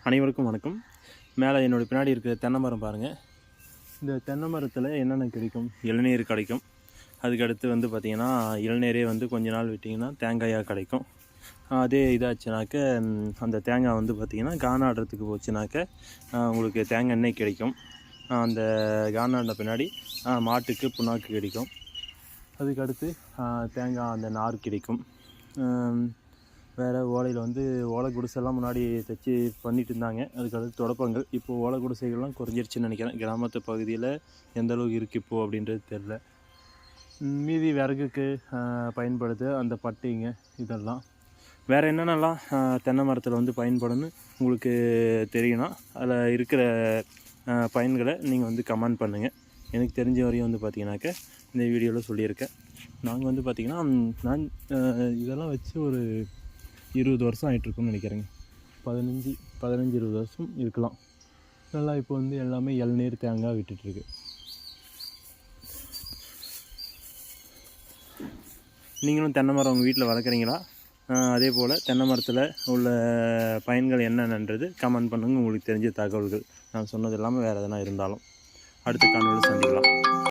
அனைவருக்கும் வணக்கம். மேலே என்னோடய பின்னாடி இருக்கிற தென்னை மரம் பாருங்கள். இந்த தென்னை மரத்தில் என்னென்ன கிடைக்கும்? இளநீர் கிடைக்கும். அதுக்கடுத்து வந்து பார்த்திங்கன்னா இளநீரே வந்து கொஞ்ச நாள் விட்டிங்கன்னா தேங்காயாக கிடைக்கும். அதே இதாச்சுனாக்க அந்த தேங்காய் வந்து பார்த்திங்கன்னா கானாடுறதுக்கு போச்சுனாக்க உங்களுக்கு தேங்காய் எண்ணெய் கிடைக்கும். அந்த கானாடின பின்னாடி மாட்டுக்கு புண்ணாக்கு கிடைக்கும். அதுக்கடுத்து தேங்காய் அந்த நார் கிடைக்கும். வேறு ஓலையில் வந்து ஓலை குடிசைலாம் முன்னாடி தைச்சி பண்ணிட்டு இருந்தாங்க. அதுக்கடுத்து தொடப்பங்கள். இப்போது ஓலை குடிசைகள்லாம் குறைஞ்சிருச்சுன்னு நினைக்கிறேன். கிராமத்து பகுதியில் எந்த அளவுக்கு இருக்குது இப்போது அப்படின்றது தெரில. மீதி விறகுக்கு பயன்படுது அந்த பட்டிங்க இதெல்லாம். வேறு என்னென்னலாம் தென்னை மரத்தில் வந்து பயன்படும்னு உங்களுக்கு தெரியும்னா அதில் இருக்கிற பயன்களை நீங்கள் வந்து கமெண்ட் பண்ணுங்கள். எனக்கு தெரிஞ்ச வரையும் வந்து பார்த்திங்கனாக்க இந்த வீடியோவில் சொல்லியிருக்கேன். நாங்கள் வந்து பார்த்திங்கன்னா நான் இதெல்லாம் வச்சு ஒரு 20 வருஷம் ஆகிட்ருக்குன்னு நினைக்கிறேங்க. 15-20 வருஷம் இருக்கலாம். நல்லா இப்போ வந்து எல்லாமே இளநீர் தேங்காய் விட்டுட்டுருக்கு. நீங்களும் தென்னை மரம் உங்கள் வீட்டில் வளர்க்குறீங்களா? அதே போல் தென்னை மரத்தில் உள்ள பயன்கள் என்னென்னன்றது கமெண்ட் பண்ணுங்கள். உங்களுக்கு தெரிஞ்ச தகவல்கள் நான் சொன்னது இல்லாமல் வேறு எதனா இருந்தாலும் அடுத்த காணொலியில் சந்திக்கலாம்.